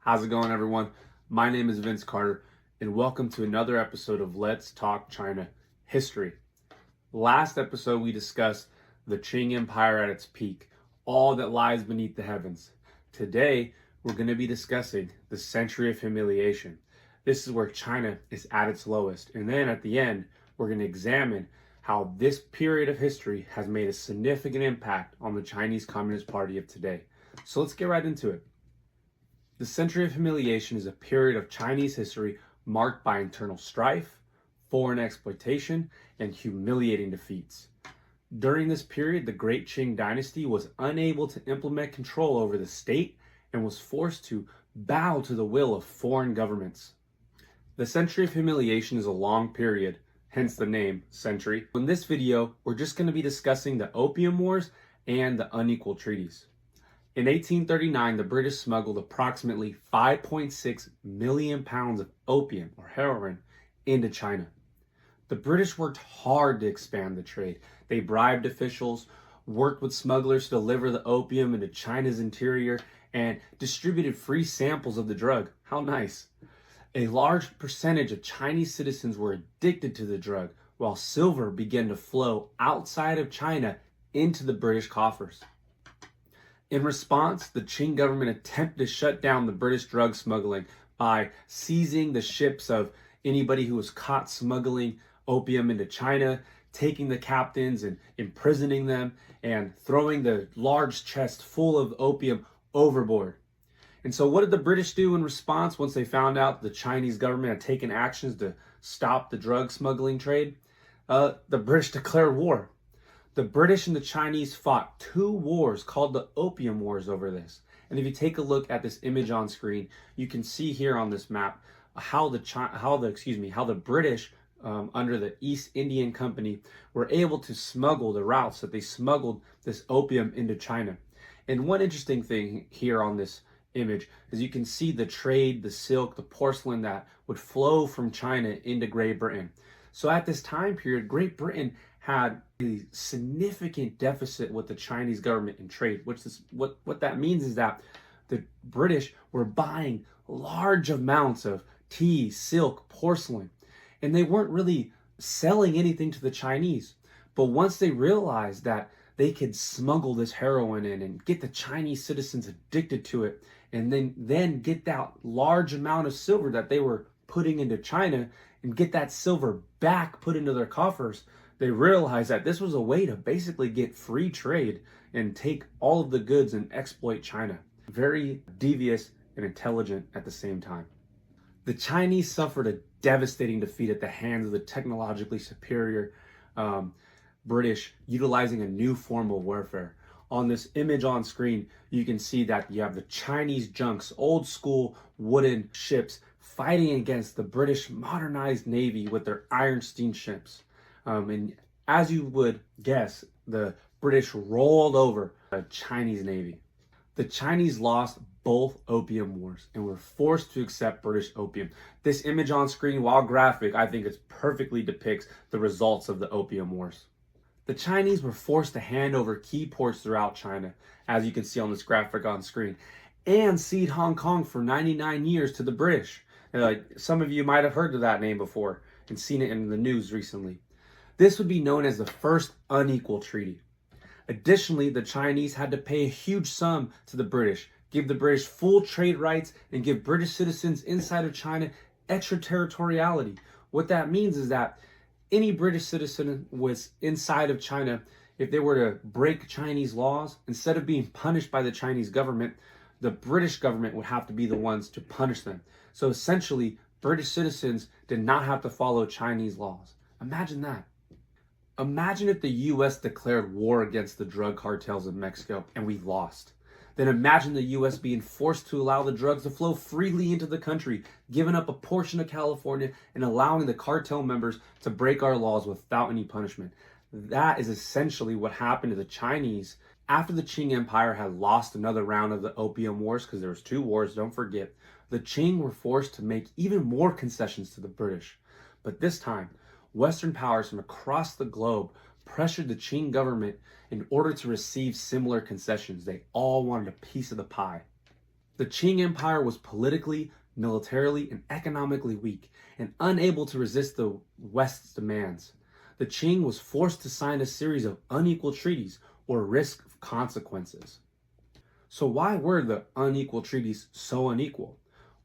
How's it going, everyone? My name is Vince Carter, and welcome to another episode of Let's Talk China History. Last episode, we discussed the Qing Empire at its peak, all that lies beneath the heavens. Today, we're going to be discussing the Century of Humiliation. This is where China is at its lowest. And then at the end, we're going to examine how this period of history has made a significant impact on the Chinese Communist Party of today. So let's get right into it. The Century of Humiliation is a period of Chinese history marked by internal strife, foreign exploitation, and humiliating defeats. During this period, the Great Qing dynasty was unable to implement control over the state and was forced to bow to the will of foreign governments. The Century of Humiliation is a long period, hence the name Century. In this video, we're just going to be discussing the Opium Wars and the Unequal Treaties. In 1839, the British smuggled approximately 5.6 million pounds of opium, or heroin, into China. The British worked hard to expand the trade. They bribed officials, worked with smugglers to deliver the opium into China's interior, and distributed free samples of the drug. How nice. A large percentage of Chinese citizens were addicted to the drug, while silver began to flow outside of China into the British coffers. In response, the Qing government attempted to shut down the British drug smuggling by seizing the ships of anybody who was caught smuggling opium into China, taking the captains and imprisoning them, and throwing the large chest full of opium overboard. And so what did the British do in response once they found out the Chinese government had taken actions to stop the drug smuggling trade? The British declared war. The British and the Chinese fought 2 wars called the Opium Wars over this. And if you take a look at this image on screen, you can see here on this map how the British under the East Indian Company were able to smuggle the routes that they smuggled this opium into China. And one interesting thing here on this image is you can see the trade, the silk, the porcelain that would flow from China into Great Britain. So at this time period, Great Britain had a significant deficit with the Chinese government in trade, which is what that means is that the British were buying large amounts of tea, silk, porcelain, and they weren't really selling anything to the Chinese. But once they realized that they could smuggle this heroin in and get the Chinese citizens addicted to it, and then get that large amount of silver that they were putting into China and get that silver back put into their coffers, they realized that this was a way to basically get free trade and take all of the goods and exploit China. Very devious and intelligent at the same time. The Chinese suffered a devastating defeat at the hands of the technologically superior British, utilizing a new form of warfare. On this image on screen, you can see that you have the Chinese junks, old school wooden ships, fighting against the British modernized Navy with their iron steamships. And as you would guess, the British rolled over the Chinese Navy. The Chinese lost both opium wars and were forced to accept British opium. This image on screen, while graphic, I think it perfectly depicts the results of the opium wars. The Chinese were forced to hand over key ports throughout China, as you can see on this graphic on screen, and cede Hong Kong for 99 years to the British. Some of you might have heard of that name before and seen it in the news recently. This would be known as the first Unequal Treaty. Additionally, the Chinese had to pay a huge sum to the British, give the British full trade rights, and give British citizens inside of China extraterritoriality. What that means is that any British citizen was inside of China, if they were to break Chinese laws, instead of being punished by the Chinese government, the British government would have to be the ones to punish them. So essentially, British citizens did not have to follow Chinese laws. Imagine that. Imagine if the U.S. declared war against the drug cartels in Mexico and we lost. Then imagine the U.S. being forced to allow the drugs to flow freely into the country, giving up a portion of California and allowing the cartel members to break our laws without any punishment. That is essentially what happened to the Chinese after the Qing Empire had lost another round of the Opium Wars, because there was 2 wars, don't forget. The Qing were forced to make even more concessions to the British. But this time, Western powers from across the globe pressured the Qing government in order to receive similar concessions. They all wanted a piece of the pie. The Qing Empire was politically, militarily, and economically weak and unable to resist the West's demands. The Qing was forced to sign a series of unequal treaties or risk consequences. So why were the unequal treaties so unequal?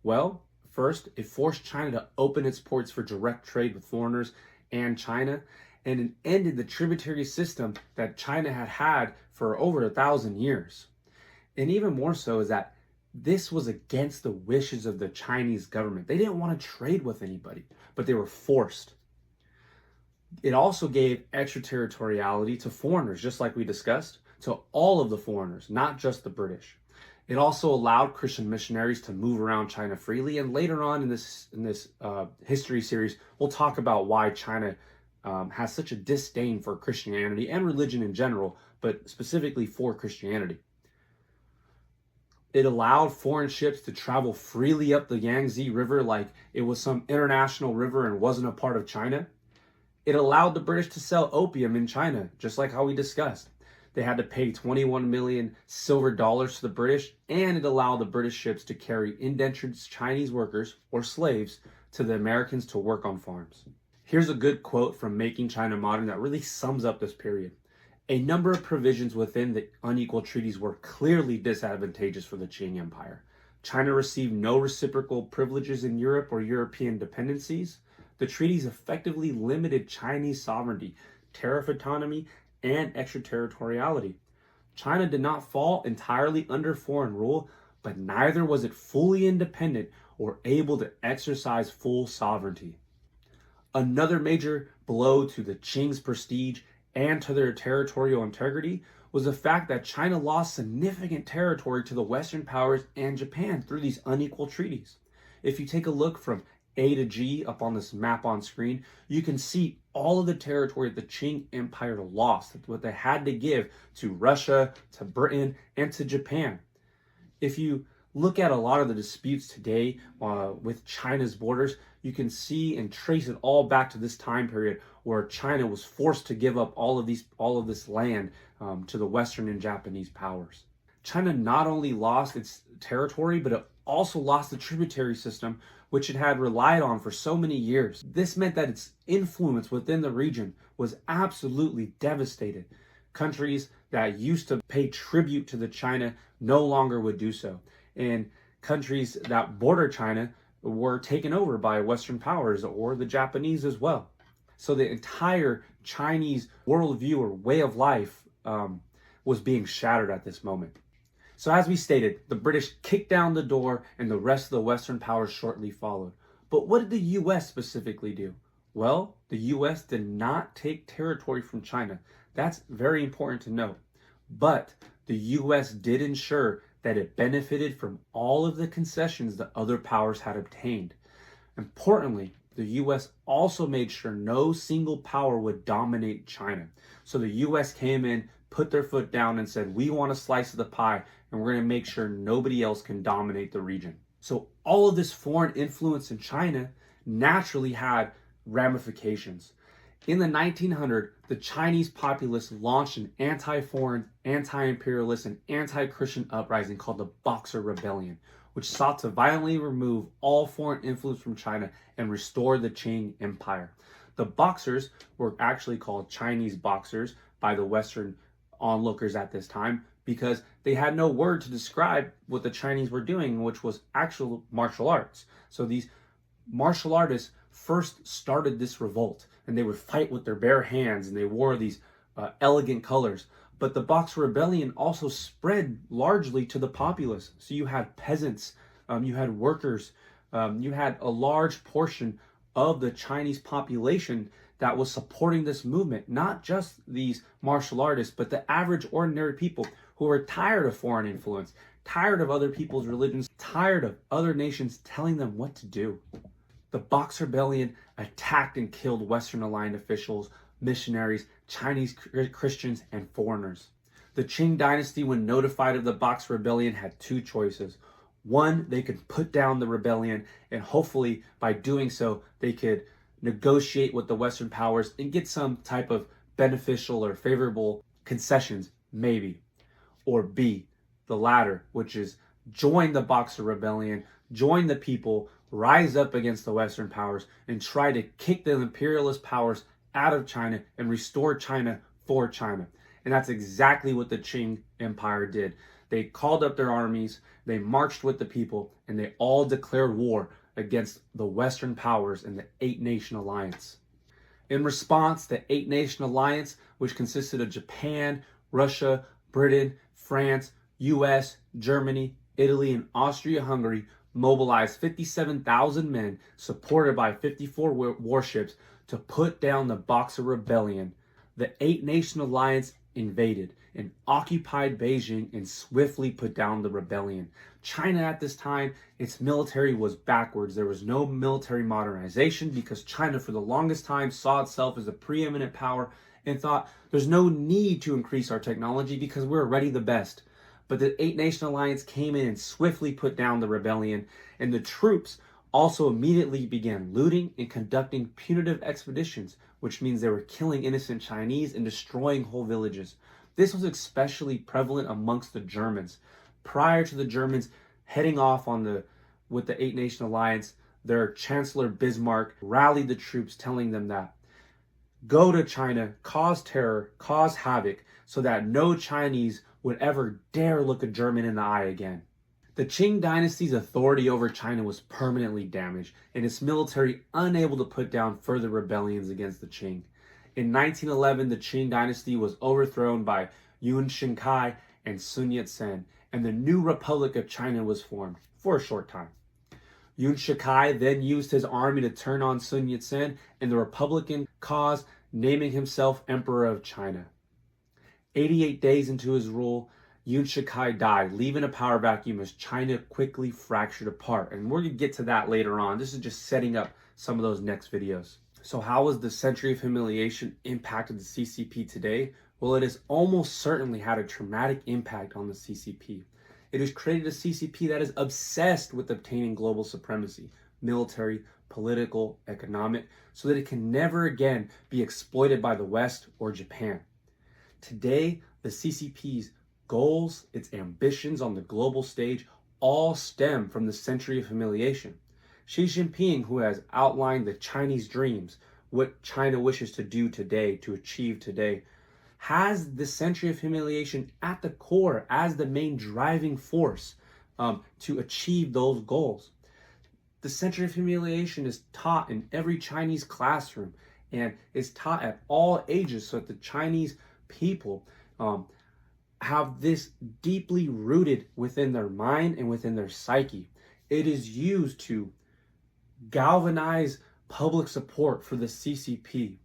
Well, first, it forced China to open its ports for direct trade with foreigners and China, and it ended the tributary system that China had had for over 1,000 years. And even more so is that this was against the wishes of the Chinese government. They didn't want to trade with anybody, but they were forced. It also gave extraterritoriality to foreigners, just like we discussed, to all of the foreigners, not just the British. It also allowed Christian missionaries to move around China freely. And later on in this history series, we'll talk about why China has such a disdain for Christianity and religion in general, but specifically for Christianity. It allowed foreign ships to travel freely up the Yangtze River like it was some international river and wasn't a part of China. It allowed the British to sell opium in China, just like how we discussed. They had to pay 21 million silver dollars to the British, and it allowed the British ships to carry indentured Chinese workers, or slaves, to the Americans to work on farms. Here's a good quote from Making China Modern that really sums up this period. A number of provisions within the unequal treaties were clearly disadvantageous for the Qing Empire. China received no reciprocal privileges in Europe or European dependencies. The treaties effectively limited Chinese sovereignty, tariff autonomy, and extraterritoriality. China did not fall entirely under foreign rule, but neither was it fully independent or able to exercise full sovereignty. Another major blow to the Qing's prestige and to their territorial integrity was the fact that China lost significant territory to the Western powers and Japan through these unequal treaties. If you take a look from A to G up on this map on screen, you can see all of the territory the Qing Empire lost, what they had to give to Russia, to Britain, and to Japan. If you look at a lot of the disputes today with China's borders, you can see and trace it all back to this time period where China was forced to give up all of this land to the Western and Japanese powers. China not only lost its territory, but it also lost the tributary system, which it had relied on for so many years. This meant that its influence within the region was absolutely devastated. Countries that used to pay tribute to the China no longer would do so. And countries that border China were taken over by Western powers or the Japanese as well. So the entire Chinese worldview or way of life was being shattered at this moment. So as we stated, the British kicked down the door and the rest of the Western powers shortly followed. But what did the US specifically do? Well, the US did not take territory from China. That's very important to note. But the US did ensure that it benefited from all of the concessions that other powers had obtained. Importantly, the US also made sure no single power would dominate China. So the US came in, put their foot down and said, we want a slice of the pie and we're going to make sure nobody else can dominate the region. So all of this foreign influence in China naturally had ramifications. In the 1900s, the Chinese populace launched an anti-foreign, anti-imperialist, and anti-Christian uprising called the Boxer Rebellion, which sought to violently remove all foreign influence from China and restore the Qing Empire. The Boxers were actually called Chinese Boxers by the Western onlookers at this time because they had no word to describe what the Chinese were doing, which was actual martial arts. So these martial artists first started this revolt, and they would fight with their bare hands, and they wore these elegant colors. But the Boxer Rebellion also spread largely to the populace. So you had peasants, you had workers, you had a large portion of the Chinese population that was supporting this movement, not just these martial artists, but the average ordinary people who were tired of foreign influence, tired of other people's religions, tired of other nations telling them what to do. The Boxer Rebellion attacked and killed Western aligned officials, missionaries, Chinese Christians, and foreigners. The Qing dynasty, when notified of the Boxer Rebellion, had two choices. One, they could put down the rebellion, and hopefully by doing so, they could negotiate with the Western powers and get some type of beneficial or favorable concessions, maybe. Or B, the latter, which is join the Boxer Rebellion, join the people, rise up against the Western powers, and try to kick the imperialist powers out of China and restore China for China. And that's exactly what the Qing Empire did. They called up their armies, they marched with the people, and they all declared war against the Western powers and the Eight-Nation Alliance. In response, the Eight-Nation Alliance, which consisted of Japan, Russia, Britain, France, US, Germany, Italy, and Austria-Hungary, mobilized 57,000 men supported by 54 warships to put down the Boxer Rebellion. The Eight-Nation Alliance invaded and occupied Beijing and swiftly put down the rebellion. China at this time, its military was backwards. There was no military modernization because China for the longest time saw itself as a preeminent power and thought there's no need to increase our technology because we're already the best. But the Eight-Nation Alliance came in and swiftly put down the rebellion, and the troops also immediately began looting and conducting punitive expeditions, which means they were killing innocent Chinese and destroying whole villages. This was especially prevalent amongst the Germans. Prior to the Germans heading off with the Eight-Nation Alliance, their Chancellor Bismarck rallied the troops, telling them that go to China, cause terror, cause havoc, so that no Chinese would ever dare look a German in the eye again. The Qing dynasty's authority over China was permanently damaged, and its military unable to put down further rebellions against the Qing. In 1911, the Qing dynasty was overthrown by Yuan Shikai and Sun Yat-sen, and the new Republic of China was formed for a short time. Yuan Shikai then used his army to turn on Sun Yat-sen and the Republican cause, naming himself Emperor of China. 88 days into his rule, Yuan Shikai died, leaving a power vacuum as China quickly fractured apart. And we're going to get to that later on. This is just setting up some of those next videos. So how has the century of humiliation impacted the CCP today? Well, it has almost certainly had a traumatic impact on the CCP. It has created a CCP that is obsessed with obtaining global supremacy, military, political, economic, so that it can never again be exploited by the West or Japan. Today, the CCP's goals, its ambitions on the global stage, all stem from the century of humiliation. Xi Jinping, who has outlined the Chinese dreams, what China wishes to do today, to achieve today, has the century of humiliation at the core as the main driving force to achieve those goals. The century of humiliation is taught in every Chinese classroom and is taught at all ages so that the Chinese people have this deeply rooted within their mind and within their psyche. It is used to galvanize public support for the CCP.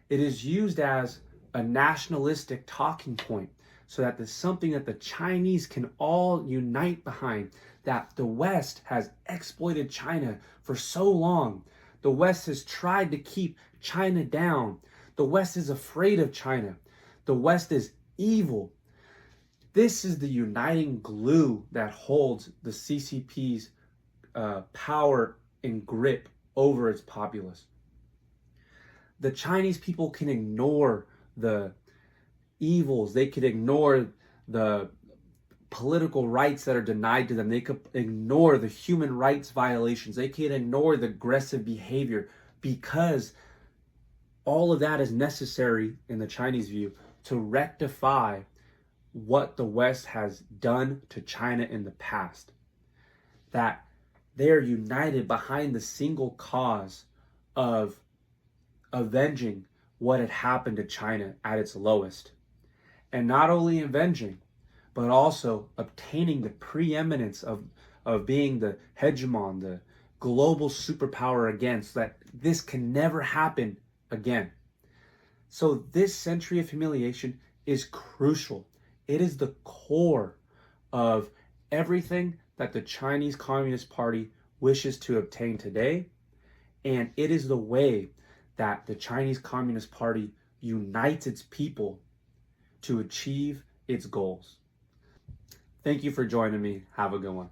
It is used as a nationalistic talking point so that there's something that the Chinese can all unite behind, that the West has exploited China for so long. The West has tried to keep China down. The West is afraid of China. The West is evil. This is the uniting glue that holds the CCP's power and grip over its populace. The Chinese people can ignore the evils. They could ignore the political rights that are denied to them. They could ignore the human rights violations. They could ignore the aggressive behavior because all of that is necessary in the Chinese view to rectify what the West has done to China in the past. That they are united behind the single cause of avenging what had happened to China at its lowest. And not only avenging, but also obtaining the preeminence of being the hegemon, the global superpower again, so that this can never happen again. So this century of humiliation is crucial. It is the core of everything that the Chinese Communist Party wishes to obtain today. And it is the way that the Chinese Communist Party unites its people to achieve its goals. Thank you for joining me. Have a good one.